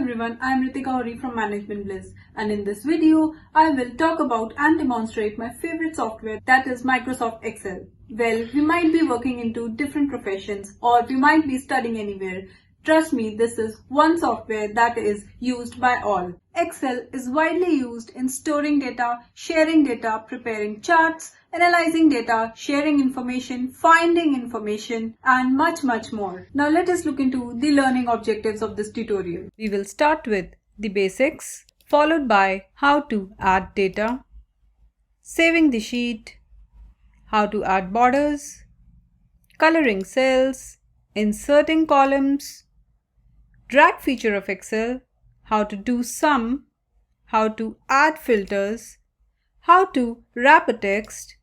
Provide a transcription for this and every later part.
everyone, I am Ritika Hori from Management Bliss, and in this video, I will talk about and demonstrate my favorite software, that is Microsoft Excel. Well, we might be working into different professions or we might be studying anywhere. Trust me, this is one software that is used by all. Excel is widely used in storing data, sharing data, preparing charts, analyzing data, sharing information, finding information, and much more. Now let us look into the learning objectives of this tutorial. We will start with the basics, followed by how to add data, saving the sheet, how to add borders, coloring cells, inserting columns, drag feature of Excel, how to do sum, how to add filters, how to wrap a text,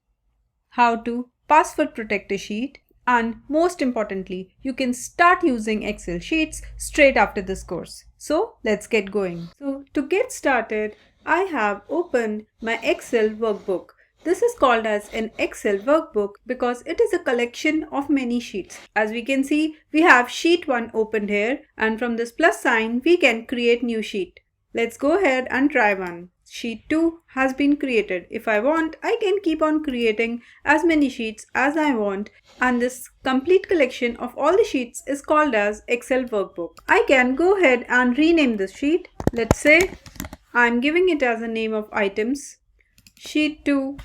how to password protect a sheet, and most importantly, you can start using Excel sheets straight after this course. So let's get going. So to get started, I have opened my Excel workbook. This is called as an Excel workbook because it is a collection of many sheets. As we can see, we have sheet 1 opened here, and from this plus sign, we can create new sheet. Let's go ahead and try one. Sheet 2 has been created. If I want, I can keep on creating as many sheets as I want, and this complete collection of all the sheets is called as Excel workbook. I can go ahead and rename this sheet. Let's say I'm giving it as a name of items, sheet 2,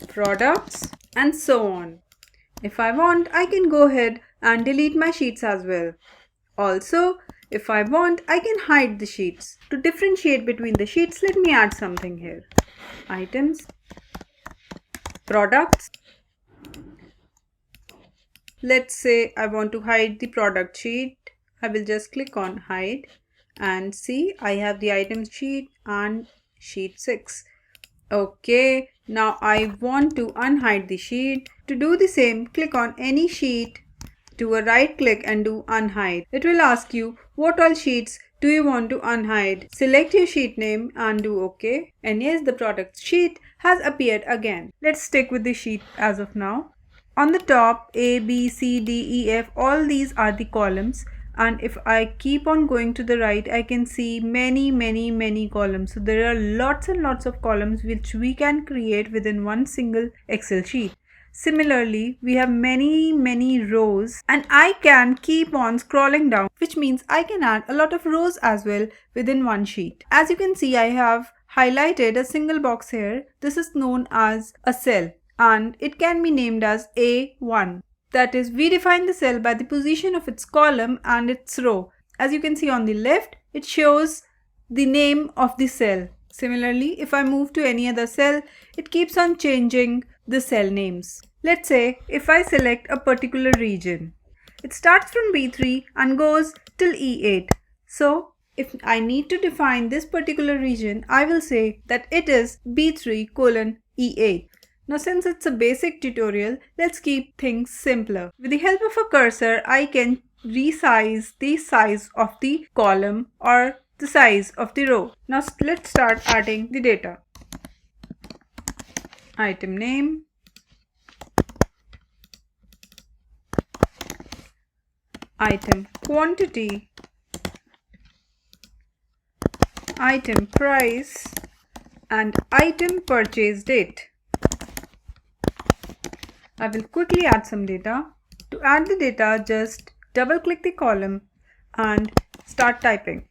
products, and so on. If I want, I can go ahead and delete my sheets as well. Also, if I want, I can hide the sheets. To differentiate between the sheets, let me add something here. Items, products. Let's say I want to hide the product sheet. I will just click on hide and see I have the items sheet and sheet 6. Okay, now I want to unhide the sheet. To do the same, click on any sheet, do a right click and do unhide. It will ask you what all sheets do you want to unhide. Select your sheet name and do OK. And yes, the product sheet has appeared again. Let's stick with the sheet as of now. On the top, A, B, C, D, E, F, all these are the columns. And if I keep on going to the right, I can see many columns. So there are lots and lots of columns which we can create within one single Excel sheet. Similarly, we have many rows, and I can keep on scrolling down, which means I can add a lot of rows as well within one sheet. As you can see, I have highlighted a single box here. This is known as a cell and it can be named as A1. That is, we define the cell by the position of its column and its row. As you can see on the left, it shows the name of the cell. Similarly, if I move to any other cell, it keeps on changing the cell names. Let's say if I select a particular region, it starts from B3 and goes till E8. So if I need to define this particular region, I will say that it is B3:E8. Now since it's a basic tutorial, let's keep things simpler. With the help of a cursor, I can resize the size of the column or the size of the row. Now let's start adding the data. Item name, item quantity, item price, and item purchase date. I will quickly add some data. To add the data, just double click the column and start typing.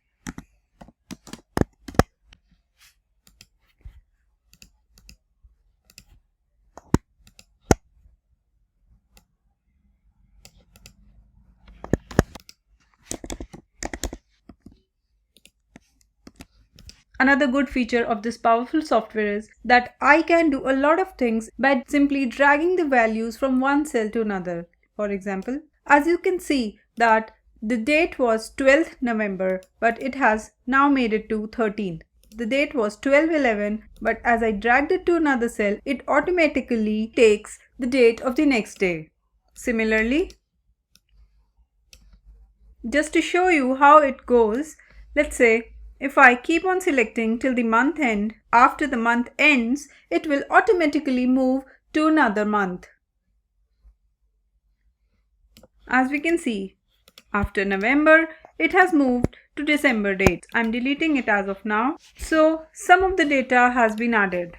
Another good feature of this powerful software is that I can do a lot of things by simply dragging the values from one cell to another. For example, as you can see that the date was 12th November, but it has now made it to 13th. The date was 12/11, but as I dragged it to another cell, it automatically takes the date of the next day. Similarly, just to show you how it goes, let's say if I keep on selecting till the month end, after the month ends, it will automatically move to another month. As we can see, after November, it has moved to to December date. I'm deleting it as of now. So some of the data has been added.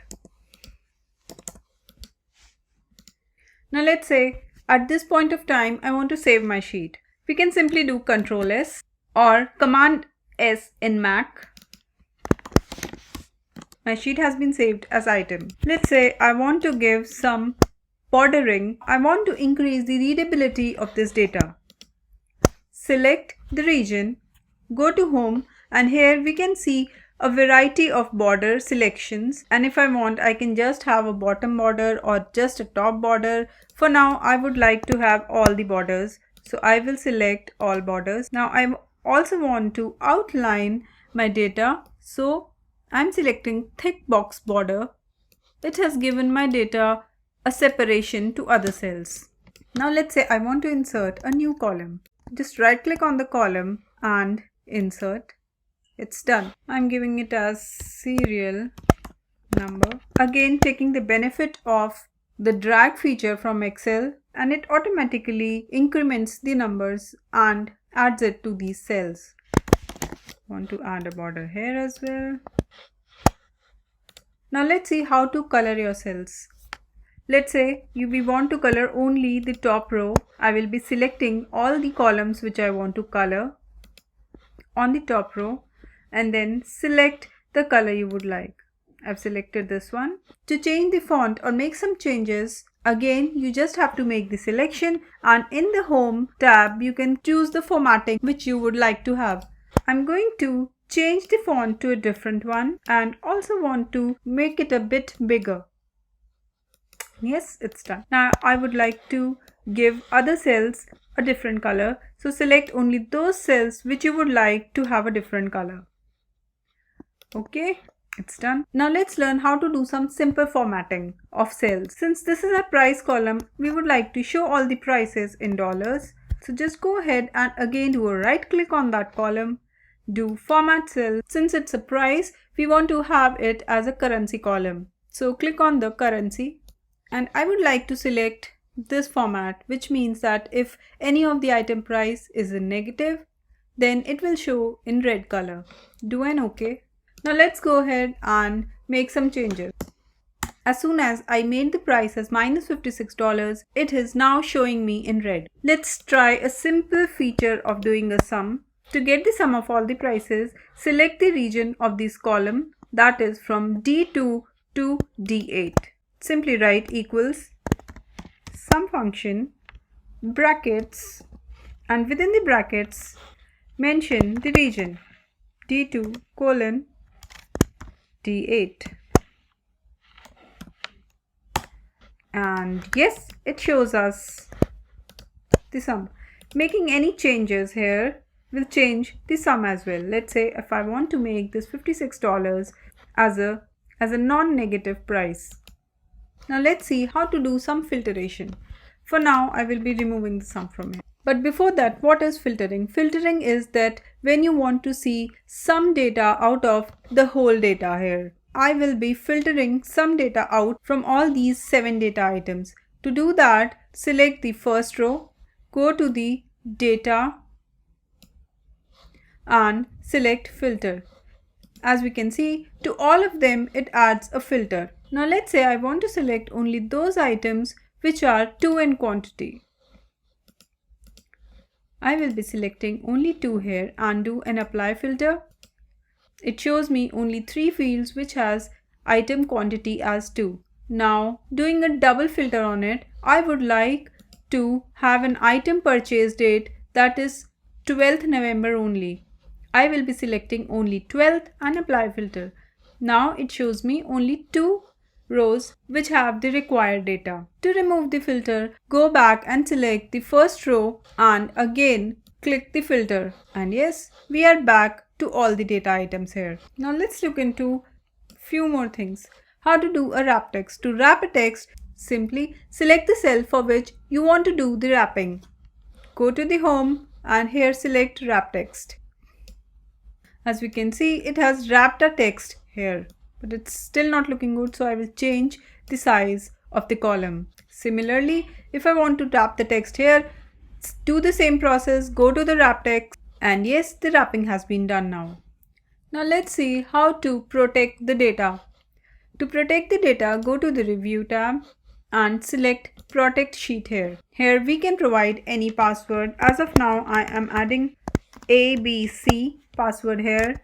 Now let's say at this point of time I want to save my sheet. We can simply do Ctrl S or Command S in Mac. My sheet has been saved as item. Let's say I want to give some bordering. I want to increase the readability of this data. Select the region, go to Home, and here we can see a variety of border selections, and if I want I can just have a bottom border or just a top border. For now I would like to have all the borders, so I will select all borders. Now I also want to outline my data, so I'm selecting thick box border. It has given my data a separation to other cells. Now let's say I want to insert a new column. Just right click on the column and insert. It's done. I'm giving it as serial number. Again, taking the benefit of the drag feature from Excel, and it automatically increments the numbers and adds it to these cells. Want to add a border here as well. Now let's see how to color your cells. Let's say we want to color only the top row. I will be selecting all the columns which I want to color on the top row, and then select the color you would like. I've selected this one. To change the font or make some changes, again you just have to make the selection, and in the Home tab you can choose the formatting which you would like to have. I'm going to change the font to a different one and also want to make it a bit bigger. Yes, it's done. Now I would like to give other cells a different color, so select only those cells which you would like to have a different color. Okay, it's done. Now let's learn how to do some simple formatting of cells. Since this is a price column, we would like to show all the prices in dollars. So just go ahead and again do a right click on that column, do format cell. Since it's a price, we want to have it as a currency column. So click on the currency, and I would like to select this format, which means that if any of the item price is in negative, then it will show in red color. Do an OK. Now let's go ahead and make some changes. As soon as I made the price as minus $56, it is now showing me in red. Let's try a simple feature of doing a sum. To get the sum of all the prices, select the region of this column, that is from D2 to D8. Simply write equals sum function, brackets, and within the brackets mention the region D2 colon D8. And yes, it shows us the sum. Making any changes here will change the sum as well. Let's say if I want to make this $56 as a non-negative price. Now let's see how to do some filtration. For now, I will be removing the sum from here. But before that, what is filtering? Filtering is that when you want to see some data out of the whole data here. I will be filtering some data out from all these 7 data items. To do that, select the first row, go to the data and select filter. As we can see, to all of them it adds a filter. Now let's say I want to select only those items which are 2 in quantity. I will be selecting only 2 here and do an apply filter. It shows me only 3 fields which has item quantity as 2. Now doing a double filter on it, I would like to have an item purchase date that is 12th November only. I will be selecting only 12th and apply filter. Now it shows me only 2 rows which have the required data. To remove the filter, go back and select the first row and again click the filter. And yes, we are back to all the data items here. Now let's look into few more things. How to do a wrap text. To wrap a text, simply select the cell for which you want to do the wrapping. Go to the home and here select wrap text. As we can see, it has wrapped a text here, but it's still not looking good, so I will change the size of the column. Similarly, if I want to wrap the text here, do the same process, go to the wrap text And yes, the wrapping has been done now. Now let's see how to protect the data. To protect the data, go to the Review tab and select Protect Sheet here. Here we can provide any password. As of now, I am adding ABC password here.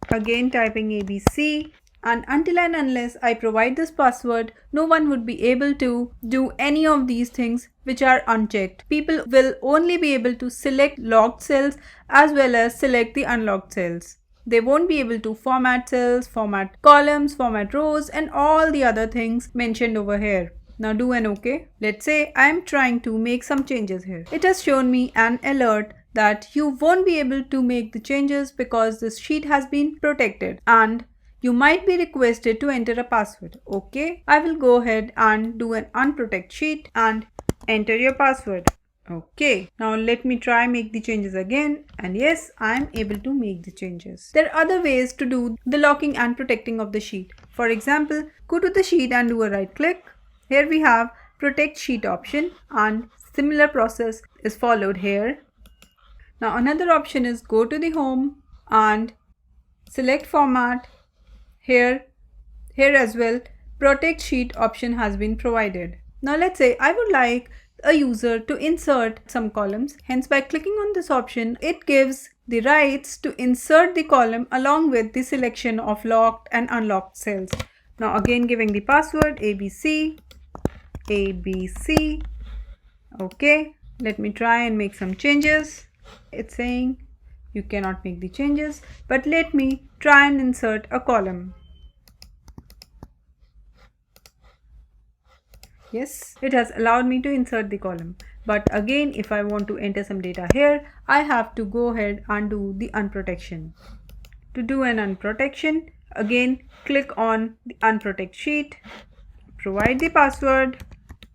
Again typing ABC, and until and unless I provide this password, no one would be able to do any of these things which are unchecked. People will only be able to select locked cells as well as select the unlocked cells. They won't be able to format cells, format columns, format rows, and all the other things mentioned over here. Now do an OK. Let's say I am trying to make some changes here. It has shown me an alert that you won't be able to make the changes because this sheet has been protected and you might be requested to enter a password. Okay, I will go ahead and do an unprotect sheet and enter your password. Okay, now let me try make the changes again, and yes, I am able to make the changes. There are other ways to do the locking and protecting of the sheet. For example, go to the sheet and do a right click. Here we have protect sheet option and similar process is followed here. Now another option is go to the home and select format. Here as well, protect sheet option has been provided. Now let's say I would like a user to insert some columns. Hence, by clicking on this option, it gives the rights to insert the column along with the selection of locked and unlocked cells. Now again giving the password ABC. Okay, let me try and make some changes. It's saying you cannot make the changes, but let me try and insert a column. Yes, it has allowed me to insert the column. But again, if I want to enter some data here, I have to go ahead and do the unprotection. To do an unprotection, again click on the unprotect sheet, provide the password,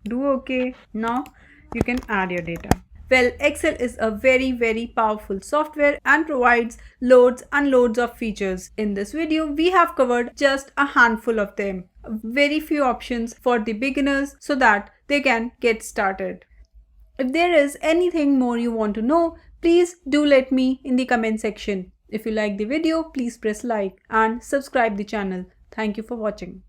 do OK. Now you can add your data. Well, Excel is a very powerful software and provides loads and loads of features. In this video, we have covered just a handful of them. Very few options for the beginners so that they can get started. If there is anything more you want to know, please do let me in the comment section. If you like the video, please press like and subscribe the channel. Thank you for watching.